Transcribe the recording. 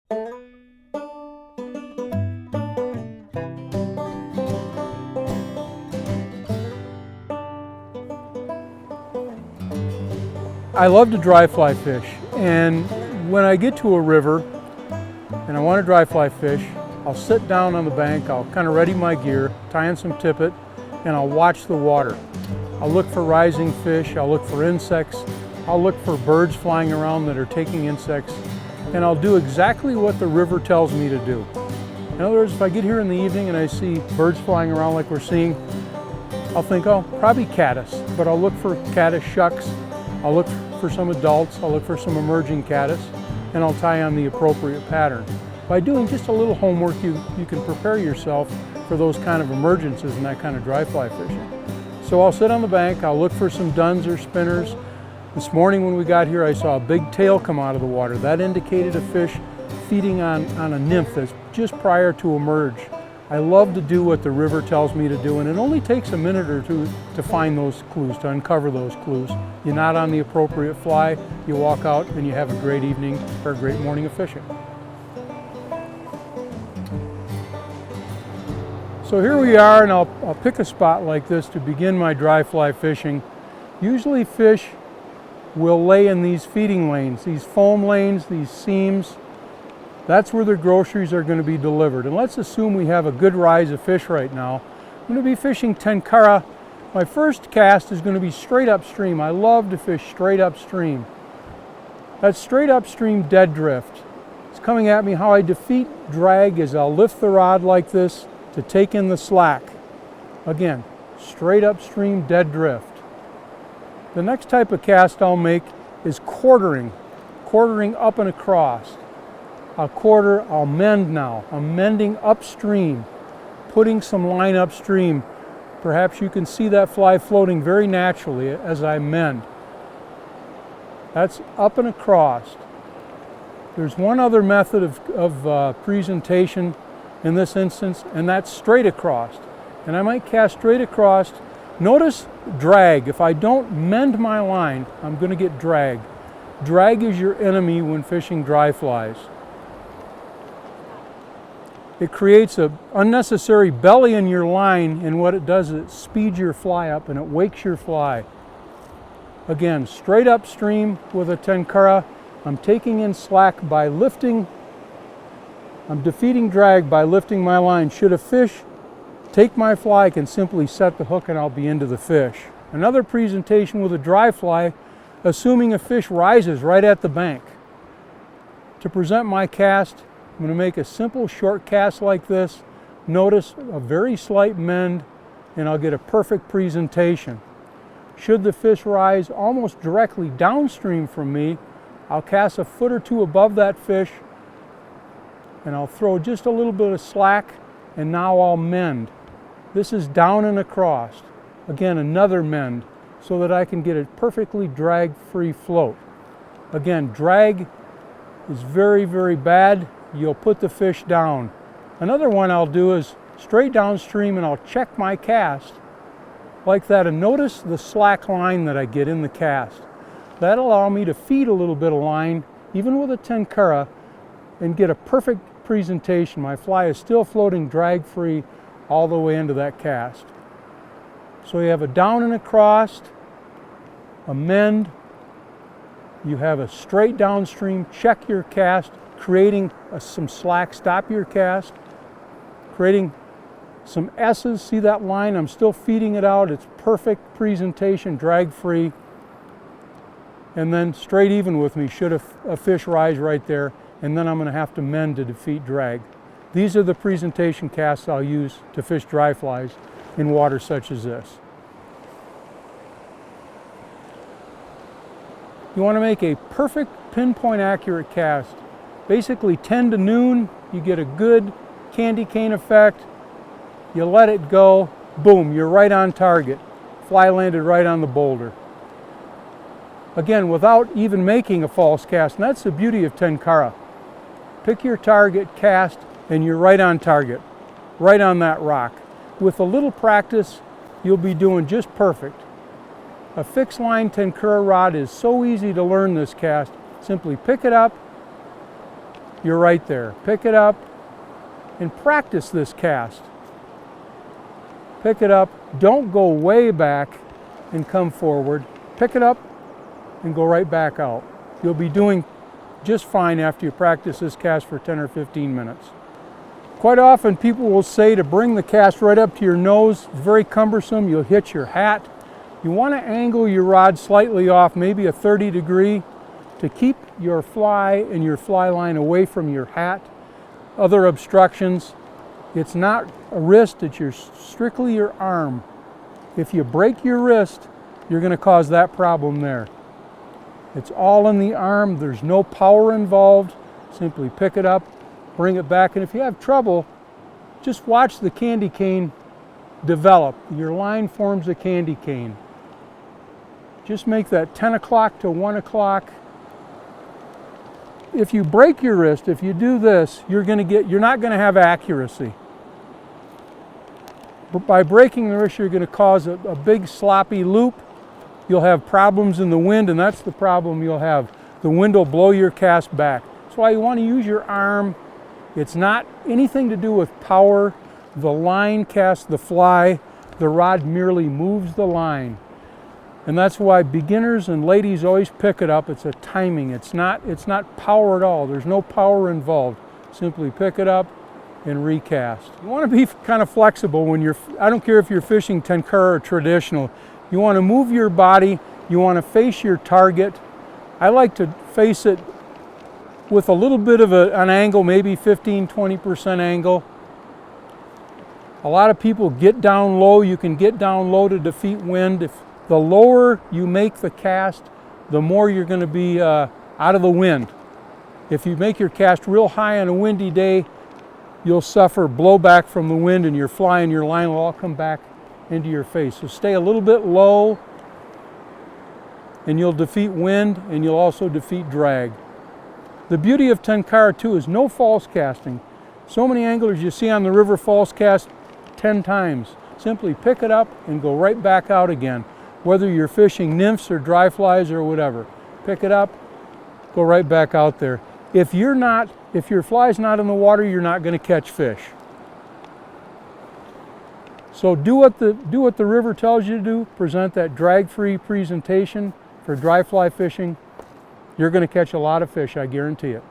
I love to dry fly fish, and when I get to a river and I want to dry fly fish, I'll sit down on the bank, I'll kind of ready my gear, tie in some tippet, and I'll watch the water. I'll look for rising fish, I'll look for insects, I'll look for birds flying around that are taking insects, and I'll do exactly what the river tells me to do. In other words, if I get here in the evening and I see birds flying around like we're seeing, I'll think, oh, probably caddis, but I'll look for caddis shucks, I'll look for some adults, I'll look for some emerging caddis, and I'll tie on the appropriate pattern. By doing just a little homework, you can prepare yourself for those kind of emergences and that kind of dry fly fishing. So I'll sit on the bank, I'll look for some duns or spinners. This morning when we got here, I saw a big tail come out of the water. That indicated a fish feeding on a nymph that's just prior to emerge. I love to do what the river tells me to do, and it only takes a minute or two to find those clues, to uncover those clues. You're not on the appropriate fly, you walk out and you have a great evening or a great morning of fishing. So here we are, and I'll pick a spot like this to begin my dry fly fishing. Usually fish will lay in these feeding lanes, these foam lanes, these seams. That's where their groceries are going to be delivered. And let's assume we have a good rise of fish right now. I'm going to be fishing Tenkara. My first cast is going to be straight upstream. I love to fish straight upstream. That's straight upstream dead drift. It's coming at me. How I defeat drag is I'll lift the rod like this to take in the slack. Again, straight upstream dead drift. The next type of cast I'll make is quartering up and across. I'll quarter, I'll mend now. I'm mending upstream, putting some line upstream. Perhaps you can see that fly floating very naturally as I mend. That's up and across. There's one other method of presentation in this instance, and that's straight across. And I might cast straight across. Notice drag. If I don't mend my line, I'm going to get drag. Drag is your enemy when fishing dry flies. It creates an unnecessary belly in your line, and what it does is it speeds your fly up and it wakes your fly. Again, straight upstream with a Tenkara. I'm taking in slack by lifting. I'm defeating drag by lifting my line. Should a fish take my fly, I can simply set the hook and I'll be into the fish. Another presentation with a dry fly, assuming a fish rises right at the bank. To present my cast, I'm going to make a simple short cast like this. Notice a very slight mend, and I'll get a perfect presentation. Should the fish rise almost directly downstream from me, I'll cast a foot or two above that fish, and I'll throw just a little bit of slack, and now I'll mend. This is down and across. Again, another mend, so that I can get a perfectly drag-free float. Again, drag is very, very bad. You'll put the fish down. Another one I'll do is straight downstream, and I'll check my cast like that, and notice the slack line that I get in the cast. That'll allow me to feed a little bit of line, even with a Tenkara, and get a perfect presentation. My fly is still floating drag-free all the way into that cast. So you have a down and across, a mend, you have a straight downstream, check your cast, creating some slack, stop your cast, creating some S's. See that line? I'm still feeding it out. It's perfect presentation, drag-free. And then straight even with me should a fish rise right there, and then I'm going to have to mend to defeat drag. These are the presentation casts I'll use to fish dry flies in water such as this. You want to make a perfect pinpoint accurate cast. Basically 10 to noon, you get a good candy cane effect. You let it go, boom, you're right on target. Fly landed right on the boulder. Again, without even making a false cast, and that's the beauty of Tenkara. Pick your target, cast, and you're right on target, right on that rock. With a little practice, you'll be doing just perfect. A fixed line Tenkara rod is so easy to learn this cast. Simply pick it up, you're right there. Pick it up and practice this cast. Pick it up, don't go way back and come forward. Pick it up and go right back out. You'll be doing just fine after you practice this cast for 10 or 15 minutes. Quite often people will say to bring the cast right up to your nose. It's very cumbersome. You'll hit your hat. You want to angle your rod slightly off, maybe a 30 degree, to keep your fly and your fly line away from your hat, other obstructions. It's not a wrist, it's strictly your arm. If you break your wrist, you're going to cause that problem there. It's all in the arm, there's no power involved. Simply pick it up, bring it back, and if you have trouble, just watch the candy cane develop. Your line forms a candy cane. Just make that 10 o'clock to 1 o'clock. If you break your wrist, if you do this, you're not going to have accuracy. But by breaking the wrist, you're going to cause a big sloppy loop. You'll have problems in the wind, and that's the problem you'll have. The wind will blow your cast back. That's why you want to use your arm. It's not anything to do with power. The line casts the fly. The rod merely moves the line. And that's why beginners and ladies always pick it up. It's a timing. It's not power at all. There's no power involved. Simply pick it up and recast. You want to be kind of flexible when I don't care if you're fishing Tenkara or traditional. You want to move your body. You want to face your target. I like to face it with a little bit of an angle, maybe 15-20% angle. A lot of people get down low. You can get down low to defeat wind. The lower you make the cast, the more you're going to be out of the wind. If you make your cast real high on a windy day, you'll suffer blowback from the wind, and your fly and your line will all come back into your face. So stay a little bit low, and you'll defeat wind, and you'll also defeat drag. The beauty of Tenkara too is no false casting. So many anglers you see on the river false cast 10 times. Simply pick it up and go right back out again. Whether you're fishing nymphs or dry flies or whatever, pick it up, go right back out there. If your fly's not in the water, you're not going to catch fish. So do what the river tells you to do. Present that drag-free presentation for dry fly fishing. You're going to catch a lot of fish, I guarantee it.